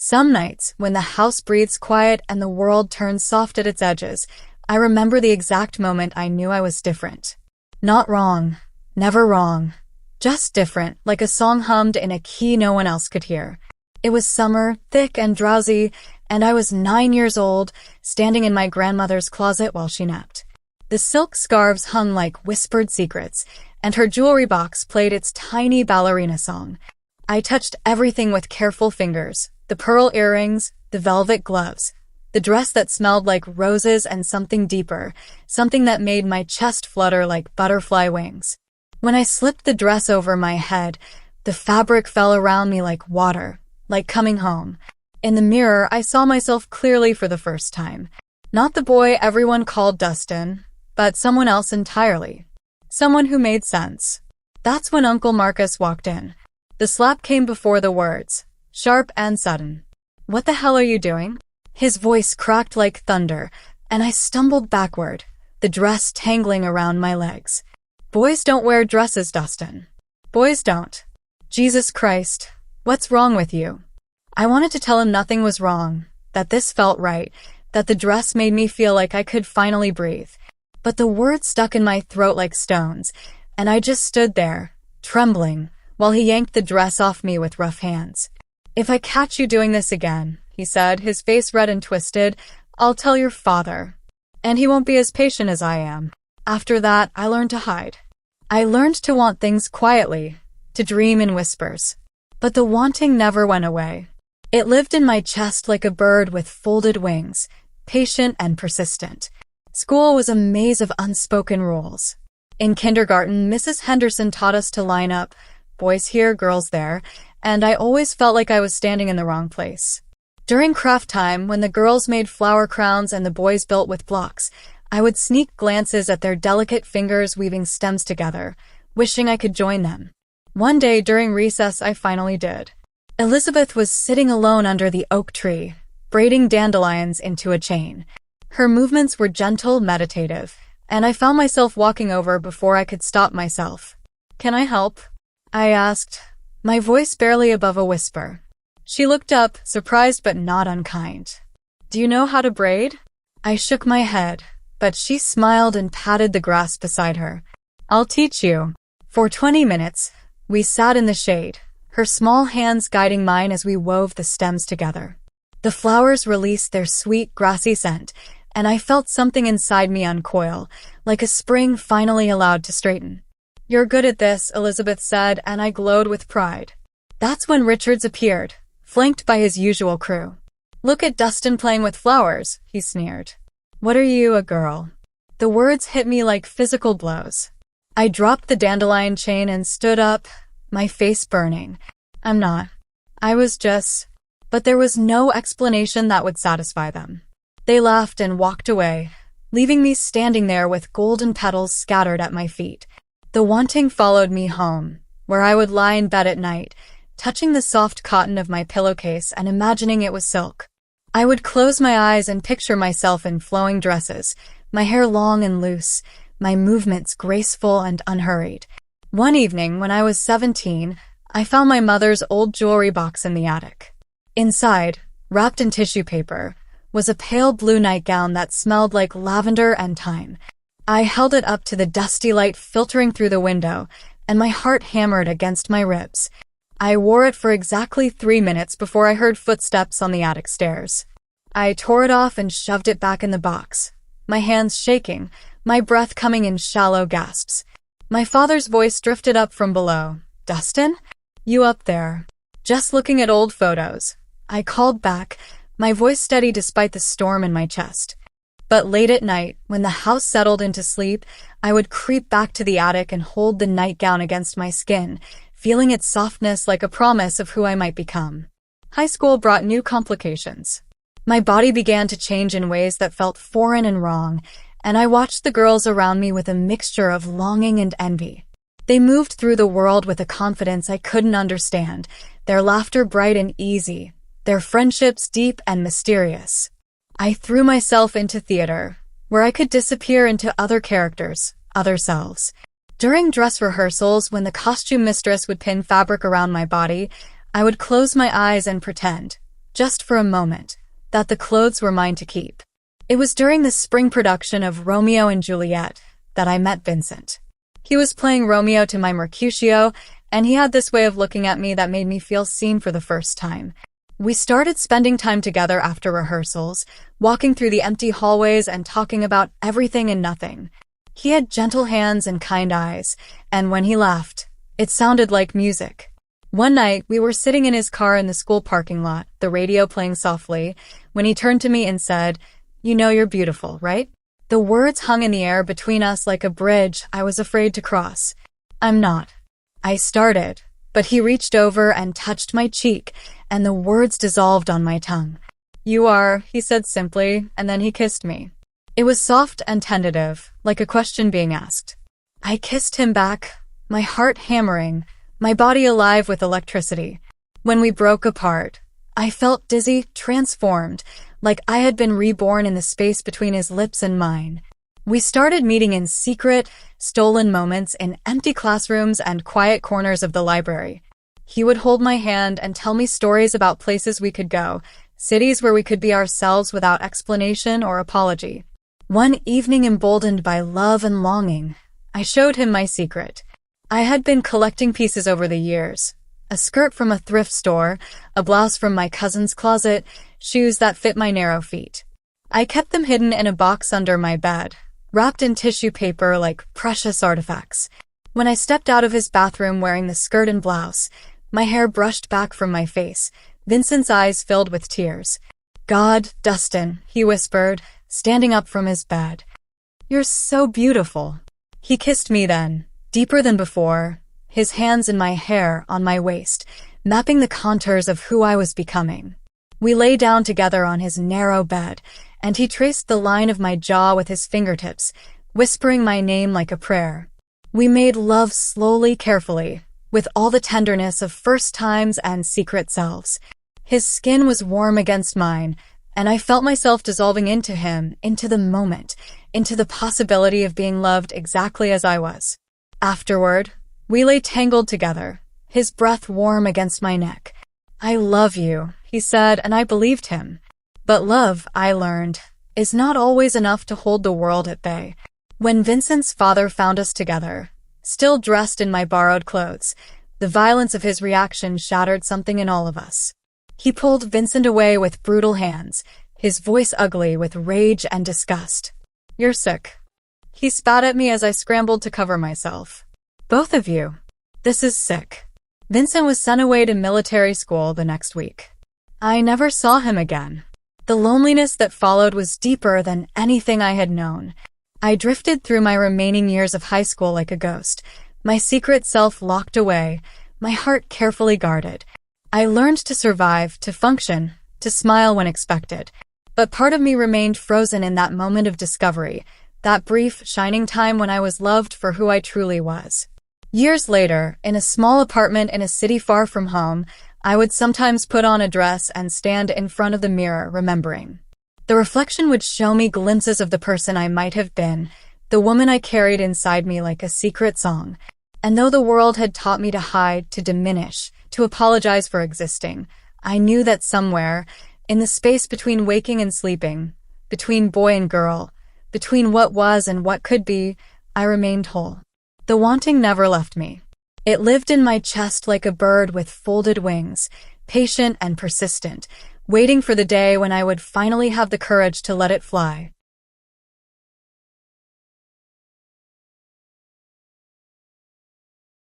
Some nights, when the house breathes quiet and the world turns soft at its edges, I remember the exact moment I knew I was different. Not wrong. Never wrong. Just different, like a song hummed in a key no one else could hear. It was summer, thick and drowsy, and I was 9 years old, standing in my grandmother's closet while she napped. The silk scarves hung like whispered secrets, and her jewelry box played its tiny ballerina song. I touched everything with careful fingers, the pearl earrings, the velvet gloves, the dress that smelled like roses and something deeper, something that made my chest flutter like butterfly wings. When I slipped the dress over my head, the fabric fell around me like water, like coming home. In the mirror, I saw myself clearly for the first time. Not the boy everyone called Dustin, but someone else entirely. Someone who made sense. That's when Uncle Marcus walked in. The slap came before the words, sharp and sudden. "What the hell are you doing?" His voice cracked like thunder, and I stumbled backward, the dress tangling around my legs. Boys don't wear dresses, Dustin. Boys don't. Jesus Christ, what's wrong with you? I wanted to tell him nothing was wrong, that this felt right, that the dress made me feel like I could finally breathe. But the words stuck in my throat like stones, and I just stood there, trembling, while he yanked the dress off me with rough hands. "If I catch you doing this again," he said, his face red and twisted, "I'll tell your father. And he won't be as patient as I am." After that, I learned to hide. I learned to want things quietly, to dream in whispers. But the wanting never went away. It lived in my chest like a bird with folded wings, patient and persistent. School was a maze of unspoken rules. In kindergarten, Mrs. Henderson taught us to line up, boys here, girls there, and I always felt like I was standing in the wrong place. During craft time, when the girls made flower crowns and the boys built with blocks, I would sneak glances at their delicate fingers weaving stems together, wishing I could join them. One day during recess, I finally did. Elizabeth was sitting alone under the oak tree, braiding dandelions into a chain. Her movements were gentle, meditative, and I found myself walking over before I could stop myself. "Can I help?" I asked, my voice barely above a whisper. She looked up, surprised but not unkind. "Do you know how to braid?" I shook my head, but she smiled and patted the grass beside her. "I'll teach you." For 20 minutes, we sat in the shade, her small hands guiding mine as we wove the stems together. The flowers released their sweet, grassy scent, and I felt something inside me uncoil, like a spring finally allowed to straighten. "You're good at this," Elizabeth said, and I glowed with pride. That's when Richards appeared, flanked by his usual crew. "Look at Dustin playing with flowers," he sneered. "What are you, a girl?" The words hit me like physical blows. I dropped the dandelion chain and stood up, my face burning. "I'm not. I was just..." But there was no explanation that would satisfy them. They laughed and walked away, leaving me standing there with golden petals scattered at my feet. The wanting followed me home, where I would lie in bed at night, touching the soft cotton of my pillowcase and imagining it was silk. I would close my eyes and picture myself in flowing dresses, my hair long and loose, my movements graceful and unhurried. One evening, when I was 17, I found my mother's old jewelry box in the attic. Inside, wrapped in tissue paper, was a pale blue nightgown that smelled like lavender and thyme. I held it up to the dusty light filtering through the window, and my heart hammered against my ribs. I wore it for exactly 3 minutes before I heard footsteps on the attic stairs. I tore it off and shoved it back in the box, my hands shaking, my breath coming in shallow gasps. My father's voice drifted up from below. "Dustin? You up there?" "Just looking at old photos," I called back, my voice steady despite the storm in my chest. But late at night, when the house settled into sleep, I would creep back to the attic and hold the nightgown against my skin, feeling its softness like a promise of who I might become. High school brought new complications. My body began to change in ways that felt foreign and wrong, and I watched the girls around me with a mixture of longing and envy. They moved through the world with a confidence I couldn't understand, their laughter bright and easy, their friendships deep and mysterious. I threw myself into theater, where I could disappear into other characters, other selves. During dress rehearsals, when the costume mistress would pin fabric around my body, I would close my eyes and pretend. just for a moment, that the clothes were mine to keep. It was during the spring production of Romeo and Juliet that I met Vincent. He was playing Romeo to my Mercutio, and he had this way of looking at me that made me feel seen for the first time. We started spending time together after rehearsals, walking through the empty hallways and talking about everything and nothing. He had gentle hands and kind eyes, and when he laughed, it sounded like music. One night, we were sitting in his car in the school parking lot, the radio playing softly, when he turned to me and said, "You know you're beautiful, right?" The words hung in the air between us like a bridge I was afraid to cross. "I'm not." I started, but he reached over and touched my cheek, and the words dissolved on my tongue. "You are," he said simply, and then he kissed me. It was soft and tentative, like a question being asked. I kissed him back, my heart hammering, my body alive with electricity. When we broke apart, I felt dizzy, transformed, like I had been reborn in the space between his lips and mine. We started meeting in secret, stolen moments in empty classrooms and quiet corners of the library. He would hold my hand and tell me stories about places we could go, cities where we could be ourselves without explanation or apology. One evening, emboldened by love and longing, I showed him my secret. I had been collecting pieces over the years. A skirt from a thrift store, a blouse from my cousin's closet, shoes that fit my narrow feet. I kept them hidden in a box under my bed, wrapped in tissue paper like precious artifacts. When I stepped out of his bathroom wearing the skirt and blouse, my hair brushed back from my face, Vincent's eyes filled with tears. "God, Dustin," he whispered, standing up from his bed. "You're so beautiful." He kissed me then, deeper than before, his hands in my hair, on my waist, mapping the contours of who I was becoming. We lay down together on his narrow bed, and he traced the line of my jaw with his fingertips, whispering my name like a prayer. We made love slowly, carefully, with all the tenderness of first times and secret selves. His skin was warm against mine, and I felt myself dissolving into him, into the moment, into the possibility of being loved exactly as I was. Afterward, we lay tangled together, his breath warm against my neck. "I love you," he said, and I believed him. But love, I learned, is not always enough to hold the world at bay. When Vincent's father found us together, still dressed in my borrowed clothes, the violence of his reaction shattered something in all of us. He pulled Vincent away with brutal hands, his voice ugly with rage and disgust. "You're sick." He spat at me as I scrambled to cover myself. "Both of you. This is sick." Vincent was sent away to military school the next week. I never saw him again. The loneliness that followed was deeper than anything I had known. I drifted through my remaining years of high school like a ghost, my secret self locked away, my heart carefully guarded. I learned to survive, to function, to smile when expected. But part of me remained frozen in that moment of discovery, that brief, shining time when I was loved for who I truly was. Years later, in a small apartment in a city far from home, I would sometimes put on a dress and stand in front of the mirror, remembering. The reflection would show me glimpses of the person I might have been, the woman I carried inside me like a secret song. And though the world had taught me to hide, to diminish, to apologize for existing, I knew that somewhere, in the space between waking and sleeping, between boy and girl, between what was and what could be, I remained whole. The wanting never left me. It lived in my chest like a bird with folded wings, patient and persistent, waiting for the day when I would finally have the courage to let it fly.